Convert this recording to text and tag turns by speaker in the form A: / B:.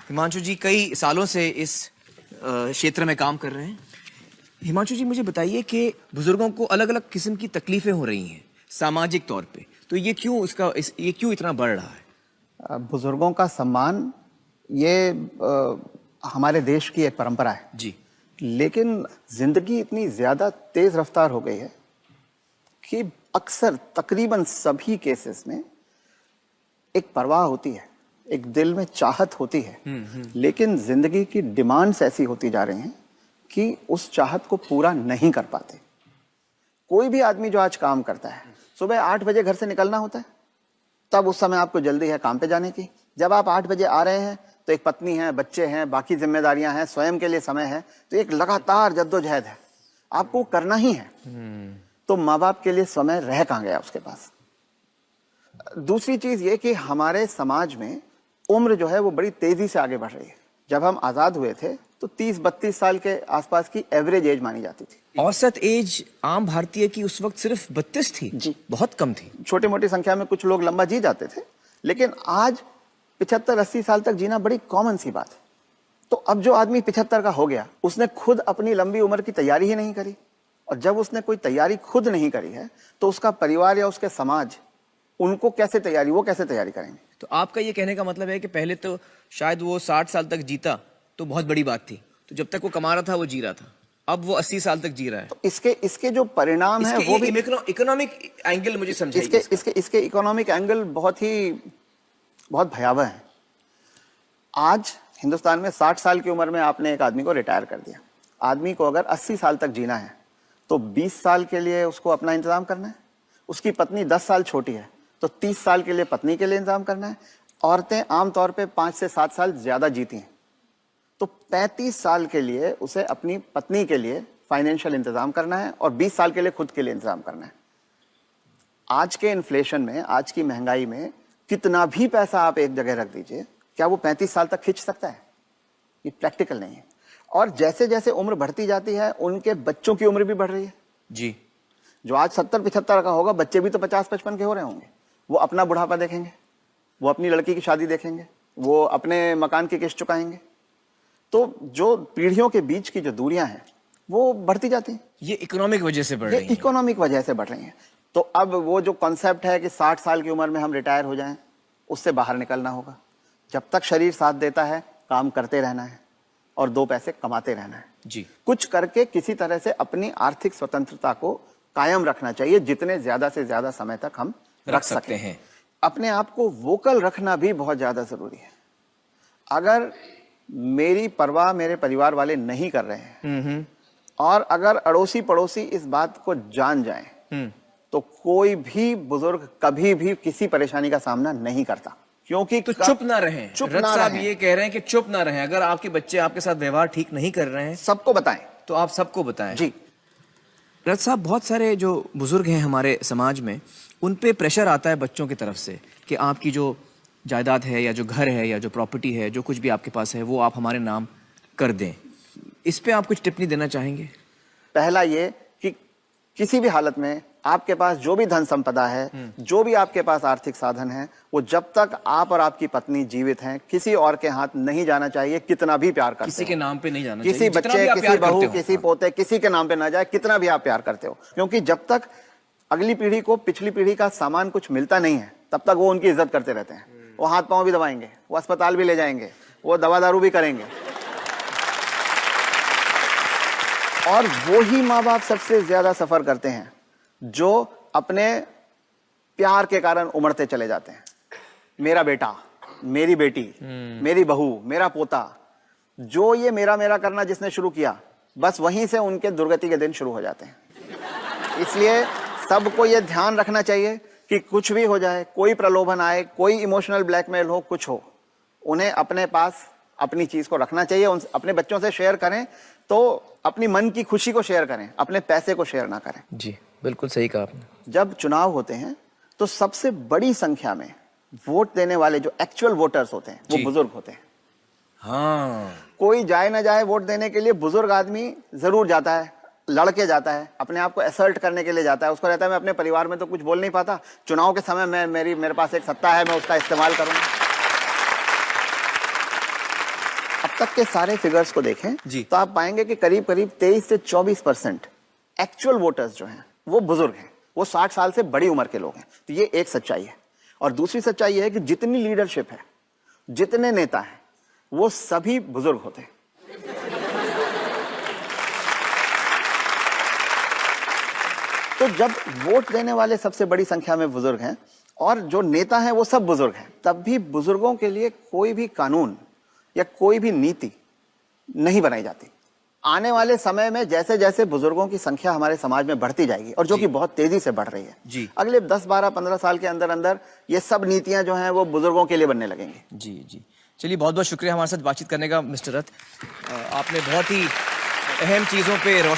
A: हिमांशु जी कई सालों से इस क्षेत्र में काम कर रहे हैं। हिमांशु जी मुझे बताइए कि बुजुर्गों को अलग अलग किस्म की तकलीफें हो रही हैं सामाजिक तौर पे, तो ये क्यों इतना बढ़ रहा है?
B: बुजुर्गों का सम्मान ये हमारे देश की एक परंपरा है
A: जी।
B: लेकिन जिंदगी इतनी ज्यादा तेज रफ्तार हो गई है कि अक्सर तकरीबन सभी केसेस में एक परवाह होती है, एक दिल में चाहत होती है, लेकिन जिंदगी की डिमांड्स ऐसी होती जा रही हैं कि उस चाहत को पूरा नहीं कर पाते। कोई भी आदमी जो आज काम करता है, सुबह 8 बजे घर से निकलना होता है, तब उस समय आपको जल्दी है काम पे जाने की। जब आप 8 बजे आ रहे हैं तो एक पत्नी है, बच्चे हैं, बाकी जिम्मेदारियां हैं, स्वयं के लिए समय है, तो एक लगातार जद्दोजहद है, आपको करना ही है। तो माँ बाप के लिए समय रह कहाँ गया उसके पास। दूसरी चीज ये कि हमारे समाज में उम्र जो है वो बड़ी तेजी से आगे बढ़ रही है। जब हम आजाद हुए थे तो 30-32 साल के आसपास की एवरेज एज मानी जाती थी।
A: औसत एज आम भारतीय की उस वक्त सिर्फ 32 थी
B: जी,
A: बहुत कम थी।
B: छोटी मोटी संख्या में कुछ लोग लंबा जी जाते थे, लेकिन आज 75-80 साल तक जीना बड़ी कॉमन सी बात है। तो अब जो आदमी 75 का हो गया, उसने खुद अपनी लंबी उम्र की तैयारी ही नहीं करी, और जब उसने कोई तैयारी खुद नहीं करी है तो उसका परिवार या उसके समाज उनको कैसे तैयारी, वो कैसे तैयारी करेंगे।
A: तो आपका ये कहने का मतलब है कि पहले तो शायद वो 60 साल तक जीता तो बहुत बड़ी बात थी, तो जब तक वो कमा रहा था वो जी रहा था, अब वो 80 साल तक जी रहा है।
B: तो इसके जो परिणाम है वो भी
A: इकोनॉमिक एंगल मुझे समझाइए।
B: इसके इकोनॉमिक एंगल बहुत भयावह है। आज हिंदुस्तान में 60 साल की उम्र में आपने एक आदमी को रिटायर कर दिया। आदमी को अगर 80 साल तक जीना है तो 20 साल के लिए उसको अपना इंतजाम करना है। उसकी पत्नी 10 साल छोटी है तो 30 साल के लिए पत्नी के लिए इंतजाम करना है। औरतें आमतौर पे 5 से 7 साल ज्यादा जीती हैं, तो 35 साल के लिए उसे अपनी पत्नी के लिए फाइनेंशियल इंतजाम करना है और 20 साल के लिए खुद के लिए इंतजाम करना है। आज के इन्फ्लेशन में, आज की महंगाई में कितना भी पैसा आप एक जगह रख दीजिए, क्या वो 35 साल तक खींच सकता है? ये प्रैक्टिकल नहीं है। और जैसे जैसे उम्र बढ़ती जाती है उनके बच्चों की उम्र भी बढ़ रही है।
A: जी।
B: जो आज 70-75 का होगा, बच्चे भी तो 50-55 के हो रहे होंगे। वो अपना बुढ़ापा देखेंगे, वो अपनी लड़की की शादी देखेंगे, वो अपने मकान की किस्त चुकाएंगे। तो जो पीढ़ियों के बीच की जो दूरियां हैं वो बढ़ती जाती हैं।
A: ये इकोनॉमिक वजह से बढ़ रही है।
B: इकोनॉमिक वजह से बढ़ रही हैं। तो अब वो जो कॉन्सेप्ट है कि 60 साल की उम्र में हम रिटायर हो जाएं, उससे बाहर निकलना होगा। जब तक शरीर साथ देता है काम करते रहना है और 2 पैसे कमाते रहना है।
A: जी।
B: कुछ करके किसी तरह से अपनी आर्थिक स्वतंत्रता को कायम रखना चाहिए, जितने ज्यादा से ज्यादा समय तक हम रख सकते हैं। अपने आप को वोकल रखना भी बहुत ज्यादा जरूरी है। अगर मेरी परवाह मेरे परिवार वाले नहीं कर रहे हैं और अगर अड़ोसी पड़ोसी इस बात को जान जाएं, तो कोई भी बुजुर्ग कभी भी किसी परेशानी का सामना नहीं करता। क्योंकि
A: तो चुप ना रहें।
B: चुप
A: रथ
B: ना
A: साहब
B: रहें।
A: ये कह रहे हैं कि चुप ना रहें। अगर आपके बच्चे आपके साथ व्यवहार ठीक नहीं कर रहे हैं
B: सबको बताएं।
A: तो आप सबको बताएं।
B: जी।
A: रथ साहब, बहुत सारे जो बुजुर्ग हैं हमारे समाज में, उन पे प्रेशर आता है बच्चों की तरफ से कि आपकी जो जायदाद है या जो घर है या जो प्रॉपर्टी है, जो कुछ भी आपके पास है, वो आप हमारे नाम कर दें। इस पे आप कुछ टिप्पणी देना चाहेंगे?
B: पहला ये कि किसी भी हालत में आपके पास जो भी धन संपदा है, जो भी आपके पास आर्थिक साधन है, वो जब तक आप और आपकी पत्नी जीवित हैं किसी और के हाथ नहीं जाना चाहिए, कितना भी प्यार करते हो।
A: किसी के नाम पे नहीं जाना
B: किसी
A: चाहिए।
B: बच्चे, किसी बहू, किसी पोते, किसी के नाम पे ना जाए, कितना भी आप प्यार करते हो। क्योंकि जब तक अगली पीढ़ी को पिछली पीढ़ी का सामान कुछ मिलता नहीं है, तब तक वो उनकी इज्जत करते रहते हैं। वो हाथ पांव भी दबाएंगे, वो अस्पताल भी ले जाएंगे, वो दवा दारू भी करेंगे। और वो ही माँ बाप सबसे ज्यादा सफर करते हैं जो अपने प्यार के कारण उमड़ते चले जाते हैं। मेरा बेटा, मेरी बेटी, मेरी बहू, मेरा पोता, जो ये मेरा मेरा करना जिसने शुरू किया, बस वहीं से उनके दुर्गति के दिन शुरू हो जाते हैं। इसलिए सबको ये ध्यान रखना चाहिए कि कुछ भी हो जाए, कोई प्रलोभन आए, कोई इमोशनल ब्लैकमेल हो, कुछ हो, उन्हें अपने पास अपनी चीज को रखना चाहिए। अपने बच्चों से शेयर करें तो अपनी मन की खुशी को शेयर करें, अपने पैसे को शेयर ना करें।
A: जी, बिल्कुल सही कहा आपने।
B: जब चुनाव होते हैं तो सबसे बड़ी संख्या में वोट देने वाले जो एक्चुअल वोटर्स होते हैं वो बुजुर्ग होते हैं।
A: हाँ,
B: कोई जाए ना जाए वोट देने के लिए, बुजुर्ग आदमी जरूर जाता है, लड़के जाता है, अपने आप को असर्ट करने के लिए जाता है। उसको रहता है मैं अपने परिवार में तो कुछ बोल नहीं पाता, चुनाव के समय मेरे पास एक सत्ता है, मैं उसका इस्तेमाल करूंगा। तक के सारे फिगर्स को देखें
A: जी।
B: तो आप पाएंगे कि करीब करीब 23 से 24% एक्चुअल वोटर्स जो हैं वो बुजुर्ग हैं, वो 60 साल से बड़ी उम्र के लोग हैं। तो ये एक सच्चाई है। और दूसरी सच्चाई है कि जितनी लीडरशिप है, जितने नेता हैं, वो सभी बुजुर्ग होते हैं। तो जब वोट देने वाले सबसे बड़ी संख्या में बुजुर्ग हैं और जो नेता हैं वो सब बुजुर्ग हैं, तब भी बुजुर्गों के लिए कोई भी कानून या कोई भी नीति नहीं बनाई जाती। आने वाले समय में जैसे जैसे बुजुर्गों की संख्या हमारे समाज में बढ़ती जाएगी, और जो कि बहुत तेजी से बढ़ रही है,
A: जी।
B: अगले 10, 12, 15 साल के अंदर अंदर ये सब नीतियां जो हैं वो बुजुर्गों के लिए बनने लगेंगी।
A: जी जी, चलिए बहुत बहुत शुक्रिया हमारे साथ बातचीत करने का मिस्टर रथ। आपने बहुत ही अहम चीज़ों पे रोशनी